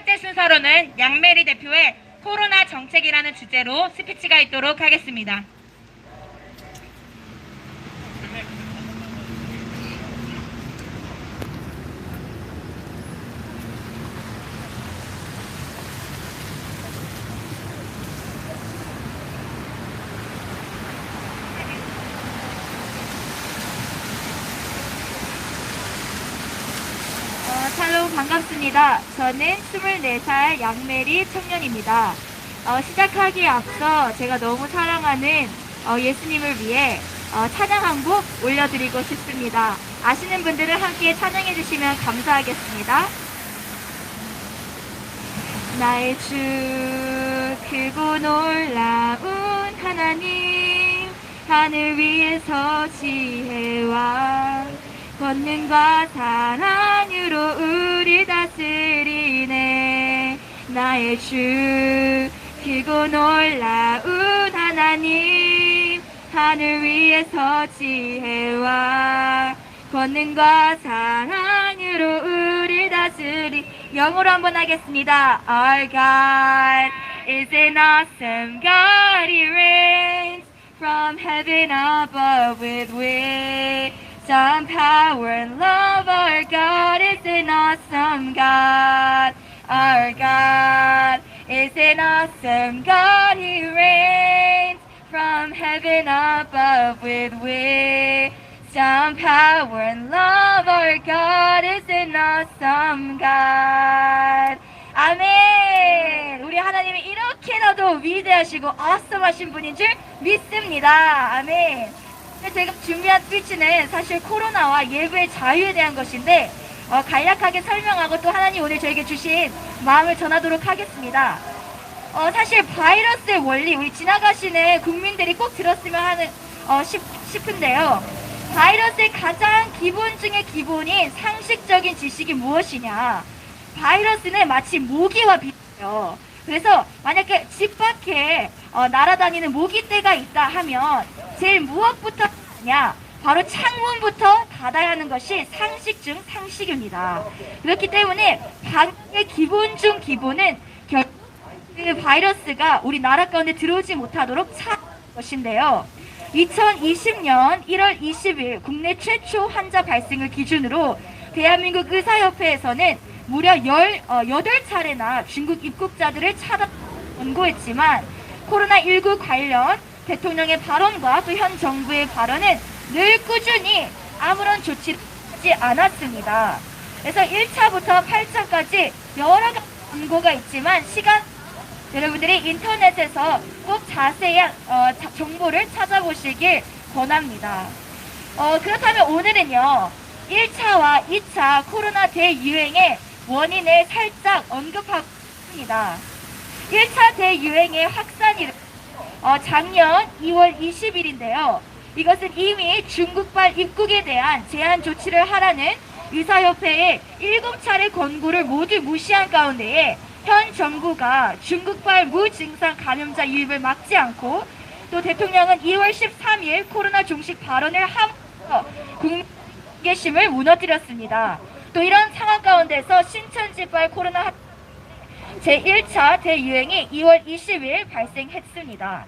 번째 순서로는 양메리 대표의 코로나 정책이라는 주제로 스피치가 있도록 하겠습니다. 샬롬 반갑습니다. 저는 24살 양메리 청년입니다. 시작하기에 앞서 제가 너무 사랑하는 예수님을 위해 찬양 한 곡 올려드리고 싶습니다. 아시는 분들은 함께 찬양해 주시면 감사하겠습니다. 나의 주 크고 놀라운 하나님, 하늘 위에서 지혜와 권능과 사랑으로 우리 다스리네. 나의 주 크고 놀라운 하나님, 하늘 위에서 지혜와 권능과 사랑으로 우리 다스리. 영어로 한번 하겠습니다. Our God is an awesome God. He reigns from heaven above with wisdom, power, and love. Our God is an awesome God. Our God is an awesome God. He reigns from heaven above with wisdom, power, and love. Our God is an awesome God. 아멘. 우리 하나님이 이렇게나도 위대하시고 awesome하신 분인 줄 믿습니다. 아멘. 제가 준비한 스피치는 사실 코로나와 예배의 자유에 대한 것인데 간략하게 설명하고 또 하나님 오늘 저에게 주신 마음을 전하도록 하겠습니다. 사실 바이러스의 원리, 우리 지나가시는 국민들이 꼭 들었으면 하는 싶은데요. 바이러스의 가장 기본 중에 기본인 상식적인 지식이 무엇이냐? 바이러스는 마치 모기와 비슷해요. 그래서 만약에 집 밖에 날아다니는 모기떼가 있다 하면 제일 무엇부터 하냐? 바로 창문부터 닫아야 하는 것이 상식 중 상식입니다. 그렇기 때문에 방역의 기본 중 기본은 그 바이러스가 우리 나라 가운데 들어오지 못하도록 차는 것인데요. 2020년 1월 20일 국내 최초 환자 발생을 기준으로 대한민국 의사협회에서는 무려 18차례나 중국 입국자들을 차단 권고했지만 코로나19 관련 대통령의 발언과 또 현 정부의 발언은 늘 꾸준히 아무런 조치를 하지 않았습니다. 그래서 1차부터 8차까지 여러 가지 권고가 있지만 여러분들이 인터넷에서 꼭 자세한 정보를 찾아보시길 권합니다. 그렇다면 오늘은요, 1차와 2차 코로나 대유행의 원인을 살짝 언급하겠습니다. 1차 대유행의 확산이 작년 2월 20일인데요. 이것은 이미 중국발 입국에 대한 제한 조치를 하라는 의사협회의 7차례 권고를 모두 무시한 가운데에 현 정부가 중국발 무증상 감염자 유입을 막지 않고 또 대통령은 2월 13일 코로나 종식 발언을 하면서 국민계심을 무너뜨렸습니다. 또 이런 상황 가운데서 신천지발 코로나 제1차 대유행이 2월 20일 발생했습니다.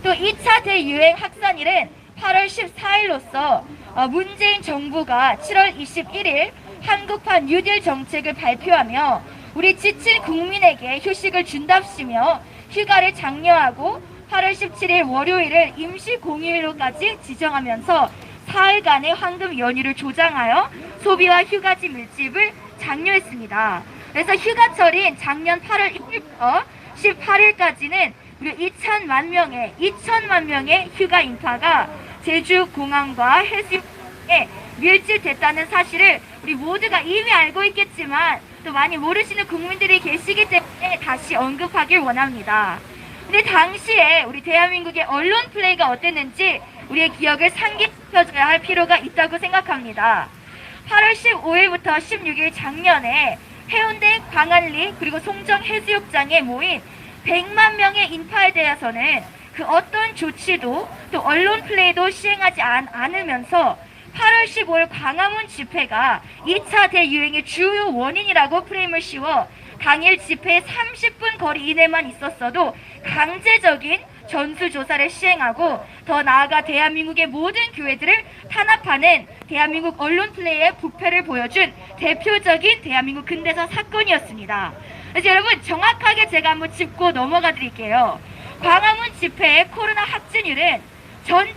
또 2차 대유행 확산일은 8월 14일로서 문재인 정부가 7월 21일 한국판 뉴딜 정책을 발표하며 우리 지친 국민에게 휴식을 준답시며 휴가를 장려하고 8월 17일 월요일을 임시 공휴일로까지 지정하면서 4일간의 황금 연휴를 조장하여 소비와 휴가지 밀집을 장려했습니다. 그래서 휴가철인 작년 8월 1일부터 18일까지는 무려 2천만 명의 휴가 인파가 제주공항과 해수욕장에 밀집됐다는 사실을 우리 모두가 이미 알고 있겠지만 또 많이 모르시는 국민들이 계시기 때문에 다시 언급하길 원합니다. 근데 당시에 우리 대한민국의 언론 플레이가 어땠는지 우리의 기억을 상기시켜줘야 할 필요가 있다고 생각합니다. 8월 15일부터 16일 작년에 해운대, 광안리 그리고 송정 해수욕장에 모인 100만 명의 인파에 대해서는 그 어떤 조치도 또 언론 플레이도 시행하지 않으면서 8월 15일 광화문 집회가 2차 대유행의 주요 원인이라고 프레임을 씌워 당일 집회 30분 거리 이내만 있었어도 강제적인 전수조사를 시행하고 더 나아가 대한민국의 모든 교회들을 탄압하는 대한민국 언론 플레이의 부패를 보여준 대표적인 대한민국 근대사 사건이었습니다. 그래서 여러분 정확하게 제가 한번 짚고 넘어가 드릴게요. 광화문 집회의 코로나 확진율은 전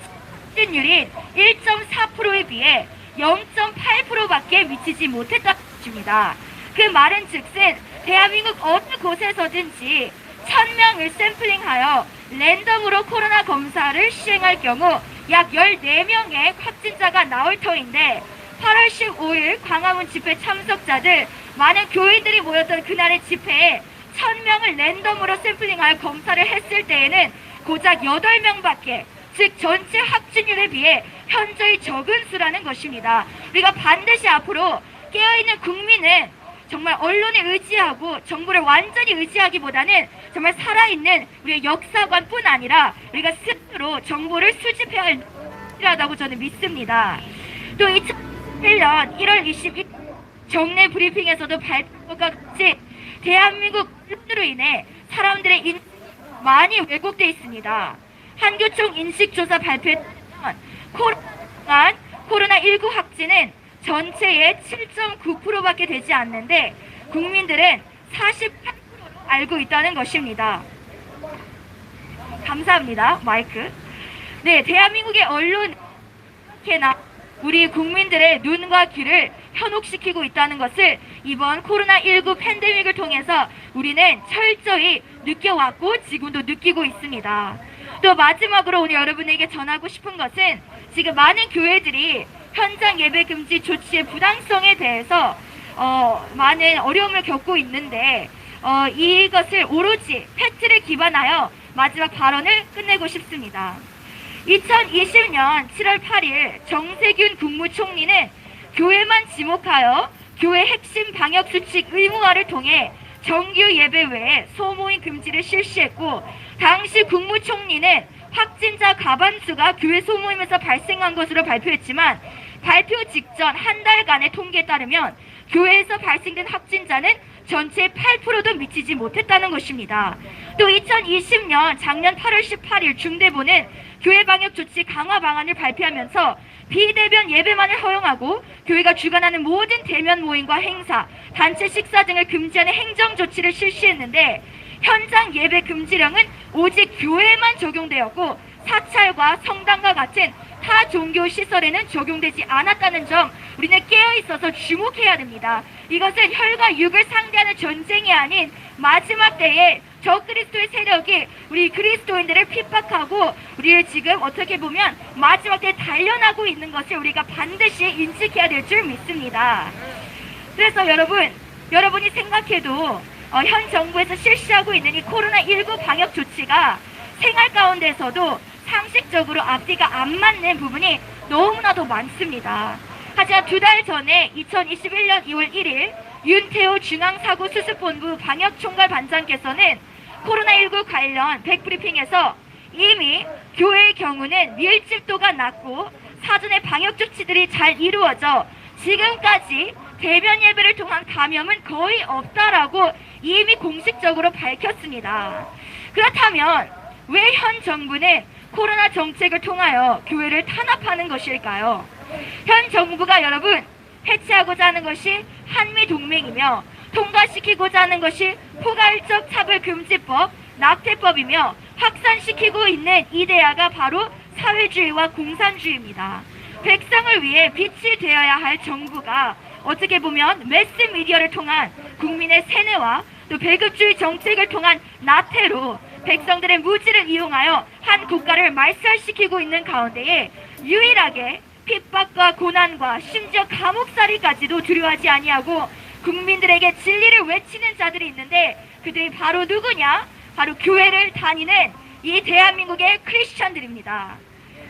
확진율인 1.4%에 비해 0.8%밖에 미치지 못했다는 것입니다. 그 말은 즉슨 대한민국 어느 곳에서든지 1000명을 샘플링하여 랜덤으로 코로나 검사를 시행할 경우 약 14명의 확진자가 나올 터인데 8월 15일 광화문 집회 참석자들 많은 교인들이 모였던 그날의 집회에 1000명을 랜덤으로 샘플링하여 검사를 했을 때에는 고작 8명밖에, 즉 전체 확진율에 비해 현저히 적은 수라는 것입니다. 우리가 반드시 앞으로 깨어있는 국민은 정말 언론에 의지하고 정부를 완전히 의지하기보다는 정말 살아있는 우리의 역사관뿐 아니라 우리가 스스로 정보를 수집해야 할다고 저는 믿습니다. 또 2001년 1월 22일 정례 브리핑에서도 발표한 것과 같이 대한민국 언론으로 인해 사람들의 인식이 많이 왜곡되어 있습니다. 한교총 인식조사 발표에 따르면 코로나19 확진은 전체의 7.9%밖에 되지 않는데 국민들은 48%로 알고 있다는 것입니다. 감사합니다. 마이크. 네, 대한민국의 언론 이렇게나 우리 국민들의 눈과 귀를 현혹시키고 있다는 것을 이번 코로나19 팬데믹을 통해서 우리는 철저히 느껴왔고 지금도 느끼고 있습니다. 또 마지막으로 오늘 여러분에게 전하고 싶은 것은 지금 많은 교회들이 현장 예배 금지 조치의 부당성에 대해서 많은 어려움을 겪고 있는데 이것을 오로지 팩트를 기반하여 마지막 발언을 끝내고 싶습니다. 2020년 7월 8일 정세균 국무총리는 교회만 지목하여 교회 핵심 방역수칙 의무화를 통해 정규 예배 외에 소모임 금지를 실시했고, 당시 국무총리는 확진자 과반수가 교회 소모임에서 발생한 것으로 발표했지만 발표 직전 한 달간의 통계에 따르면 교회에서 발생된 확진자는 전체의 8%도 미치지 못했다는 것입니다. 또 2020년 작년 8월 18일 중대본은 교회 방역 조치 강화 방안을 발표하면서 비대면 예배만을 허용하고 교회가 주관하는 모든 대면 모임과 행사, 단체 식사 등을 금지하는 행정 조치를 실시했는데 현장 예배 금지령은 오직 교회에만 적용되었고 사찰과 성당과 같은 타 종교 시설에는 적용되지 않았다는 점 우리는 깨어있어서 주목해야 됩니다. 이것은 혈과 육을 상대하는 전쟁이 아닌 마지막 때에 적그리스도의 세력이 우리 그리스도인들을 핍박하고 우리를 지금 어떻게 보면 마지막 때에 단련하고 있는 것을 우리가 반드시 인식해야 될 줄 믿습니다. 그래서 여러분이 생각해도 현 정부에서 실시하고 있는 이 코로나19 방역 조치가 생활 가운데서도 상식적으로 앞뒤가 안 맞는 부분이 너무나도 많습니다. 하지만 2달 전에 2021년 2월 1일 윤태호 중앙사고수습본부 방역총괄 반장께서는 코로나19 관련 백브리핑에서 이미 교회의 경우는 밀집도가 낮고 사전에 방역 조치들이 잘 이루어져 지금까지 대면 예배를 통한 감염은 거의 없다라고 이미 공식적으로 밝혔습니다. 그렇다면 왜 현 정부는 코로나 정책을 통하여 교회를 탄압하는 것일까요? 현 정부가 여러분 해체하고자 하는 것이 한미동맹이며 통과시키고자 하는 것이 포괄적 차별금지법, 낙태법이며 확산시키고 있는 이데아가 바로 사회주의와 공산주의입니다. 백성을 위해 빛이 되어야 할 정부가 어떻게 보면 매스미디어를 통한 국민의 세뇌와 또 배급주의 정책을 통한 나태로 백성들의 무지를 이용하여 한 국가를 말살시키고 있는 가운데에 유일하게 핍박과 고난과 심지어 감옥살이까지도 두려워하지 아니하고 국민들에게 진리를 외치는 자들이 있는데 그들이 바로 누구냐? 바로 교회를 다니는 이 대한민국의 크리스천들입니다.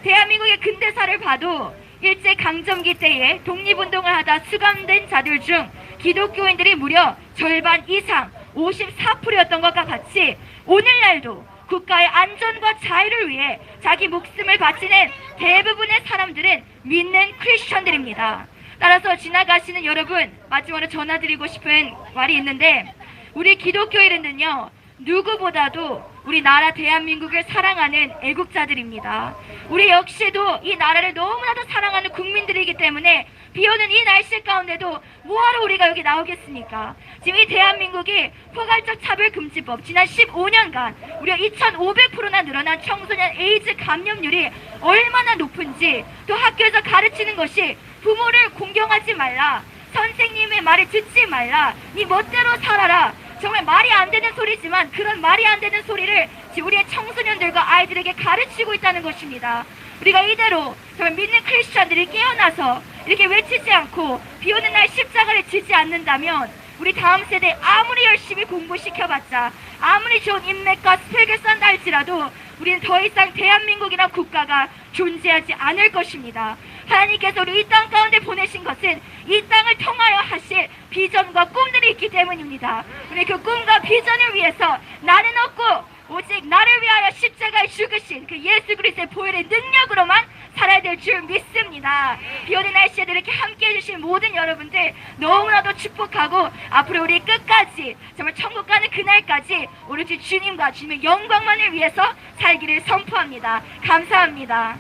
대한민국의 근대사를 봐도 일제강점기 때에 독립운동을 하다 수감된 자들 중 기독교인들이 무려 절반 이상 54%였던 것과 같이 오늘날도 국가의 안전과 자유를 위해 자기 목숨을 바치는 대부분의 사람들은 믿는 크리스천들입니다. 따라서 지나가시는 여러분, 마지막으로 전화드리고 싶은 말이 있는데 우리 기독교인은요, 누구보다도 우리 나라 대한민국을 사랑하는 애국자들입니다. 우리 역시도 이 나라를 너무나도 사랑하는 국민들이기 때문에 비오는 이 날씨 가운데도 뭐하러 우리가 여기 나오겠습니까? 지금 이 대한민국이 포괄적 차별금지법 지난 15년간 무려 2,500%나 늘어난 청소년 에이즈 감염률이 얼마나 높은지, 또 학교에서 가르치는 것이 부모를 공경하지 말라, 선생님의 말을 듣지 말라, 네 멋대로 살아라, 정말 말이 안 되는 소리지만 그런 말이 안 되는 소리를 지금 우리의 청소년들과 아이들에게 가르치고 있다는 것입니다. 우리가 이대로 정말 믿는 크리스찬들이 깨어나서 이렇게 외치지 않고 비오는 날 십자가를 지지 않는다면 우리 다음 세대 아무리 열심히 공부시켜봤자, 아무리 좋은 인맥과 스펙을 쌓는다 할지라도 우리는 더 이상 대한민국이란 국가가 존재하지 않을 것입니다. 하나님께서 우리 이 땅 가운데 보내신 것은 이 땅을 통하여 하실 비전과 꿈들이 있기 때문입니다. 우리 그 꿈과 비전을 위해서 나는 없고 오직 나를 위하여 십자가에 죽으신 그 예수 그리스도의 보혈의 능력으로만 살아야 될 줄 믿습니다. 비오는 날씨에 이렇게 함께 해주신 모든 여러분들 너무나도 축복하고, 앞으로 우리 끝까지 정말 천국 가는 그날까지 오로지 주님과 주님의 영광만을 위해서 살기를 선포합니다. 감사합니다.